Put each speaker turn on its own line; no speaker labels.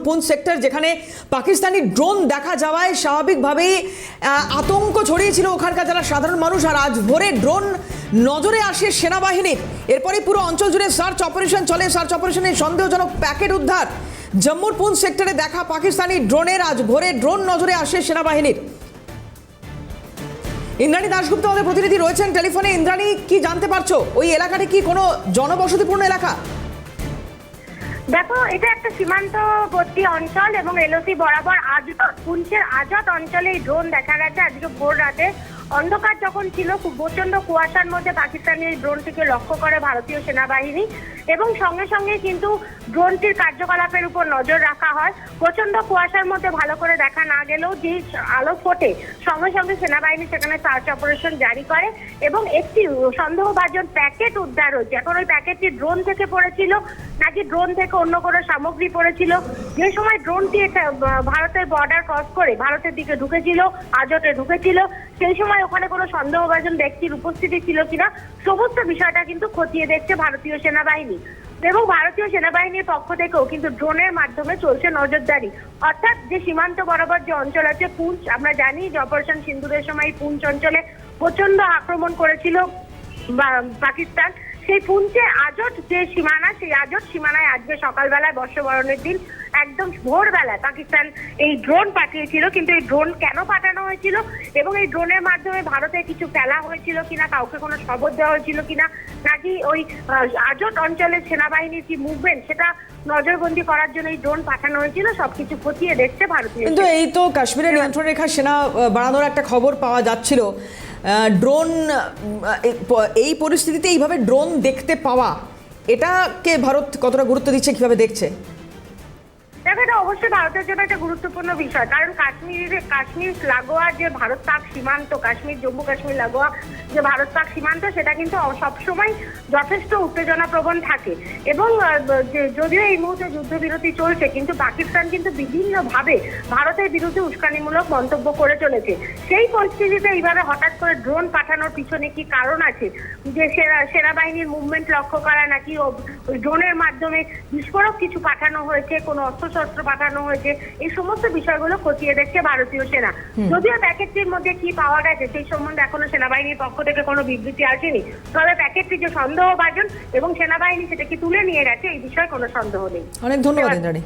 Poonch sector যেখানে Pakistani drone দেখা যাওয়ায় স্বাভাবিকভাবেই আতঙ্ক ছড়িয়েছিল ওখানকার যারা সাধারণ মানুষ। আর আজ ভোরে ড্রোন নজরে আসে সেনাবাহিনীর, এরপরে পুরো অঞ্চল জুড়ে সার্চ অপারেশন চলে। সার্চ অপারেশনে সন্দেহজনক প্যাকেট উদ্ধার। জম্মুর পুঞ্চ সেক্টরে দেখা পাকিস্তানি ড্রোনের আজ ভোরে ড্রোন নজরে আসে সেনাবাহিনীর। ইন্দ্রাণী দাশগুপ্ত আমাদের প্রতিনিধি রয়েছেন টেলিফোনে। ইন্দ্রাণী, কি জানতে পারছো? ওই এলাকাটি কি কোনো জনবসতিপূর্ণ এলাকা?
দেখো, এটা একটা সীমান্তবর্তী অঞ্চল এবং এলওসি বরাবর পুঞ্চের আজাদ অঞ্চলে এই ড্রোন দেখা গেছে আজকে ভোর রাতে। অন্ধকার যখন ছিল, খুব প্রচন্ড কুয়াশার মধ্যে পাকিস্তানি এই ড্রোনটিকে লক্ষ্য করে ভারতীয় সেনাবাহিনী এবং সঙ্গে সঙ্গে কিন্তু ড্রোনটির কার্যকলাপের উপর নজর রাখা হয়। প্রচন্ড কুয়াশার মধ্যে ভালো করে দেখা না গেলেও যে আলো ফোটে, সঙ্গে সঙ্গে সেনাবাহিনী সেখানে সার্চ অপারেশন জারি করে এবং একটি সন্দেহভাজন প্যাকেট উদ্ধার হয়েছে। এখন ওই প্যাকেটটি ড্রোন থেকে পড়েছিল নাকি ড্রোন থেকে অন্য কোনো সামগ্রী পড়েছিল। যে সময় ড্রোনটি ভারতের বর্ডার ক্রস করে ভারতের দিকে ঢুকেছিল, আজটে ঢুকেছিল, সেই সময় ওখানে কোনো সন্দেহভাজন ব্যক্তির উপস্থিতি ছিল কিনা সমস্ত বিষয়টা কিন্তু খতিয়ে দেখছে ভারতীয় সেনাবাহিনী। এবং ভারতীয় সেনাবাহিনীর পক্ষ থেকেও কিন্তু ড্রোনের মাধ্যমে চলছে নজরদারি। অর্থাৎ যে সীমান্ত বরাবর যে অঞ্চল আছে পুঞ্চ, আমরা জানি যে অপারেশন সিন্দুরের সময় পুঞ্চ অঞ্চলে প্রচন্ড আক্রমণ করেছিল পাকিস্তান। সেই পুঞ্চে আজট যে সীমানা, সেই আজট সীমানায় আজকে সকালবেলায় বর্ষবরণের দিন একদম ভোরবেলায় পাকিস্তান এই ড্রোন পাঠিয়েছিল। কিন্তু এই ড্রোন কেন পাঠানো হয়েছিল এবং এই ড্রোনের মাধ্যমে ভারতে কিছু ফেলা হয়েছিল কিনা, কাউকে কোনো খবর দেওয়া হয়েছিল কিনা, নাকি ওই আজট অঞ্চলের সেনাবাহিনীর কি মুভমেন্ট সেটা নজরবন্দি করার জন্য এই ড্রোন পাঠানো হয়েছিল, সবকিছু খতিয়ে দেখছে ভারতীয়।
কিন্তু এই তো কাশ্মীরের নিয়ন্ত্রণ রেখা সেনা বাড়ানোর একটা খবর পাওয়া যাচ্ছিল। ড্রোন এই পরিস্থিতিতে এইভাবে ড্রোন দেখতে পাওয়া, এটাকে ভারত কতটা গুরুত্ব দিচ্ছে, কিভাবে দেখছে?
দেখো, এটা অবশ্যই ভারতের জন্য একটা গুরুত্বপূর্ণ বিষয়। কারণ কাশ্মীর লাগোয়া যে ভারত পাক সীমান্ত, জম্মু কাশ্মীর লাগোয়া যে ভারত পাক সীমান্ত, সেটা কিন্তু সবসময় যথেষ্ট উত্তেজনাপ্রবণ থাকে। এবং যদিও এই মুহূর্তে যুদ্ধবিরতি চলছে, কিন্তু পাকিস্তান কিন্তু বিভিন্নভাবে ভারতের বিরুদ্ধে উস্কানিমূলক মন্তব্য করে চলেছে। সেই পরিস্থিতিতে এইভাবে হঠাৎ করে ড্রোন পাঠানোর পিছনে কি কারণ আছে? যে সেনাবাহিনীর মুভমেন্ট লক্ষ্য করা, নাকি ড্রোনের মাধ্যমে বিস্ফোরক কিছু পাঠানো হয়েছে, কোনো অস্ত্রশস্ত্র পাঠানো হয়েছে, এই সমস্ত বিষয়গুলো খতিয়ে দেখছে ভারতীয় সেনা। যদিও প্যাকেটটির মধ্যে কি পাওয়া গেছে সেই সম্বন্ধে এখনো সেনাবাহিনীর পক্ষ থেকে কোনো বিবৃতি আসেনি। তবে প্যাকেটটি যে সন্দেহভাজন এবং সেনাবাহিনী সেটাকে তুলে নিয়ে গেছে, এই বিষয়ে কোনো সন্দেহ নেই।
অনেক ধন্যবাদ ইন্দ্রাণী।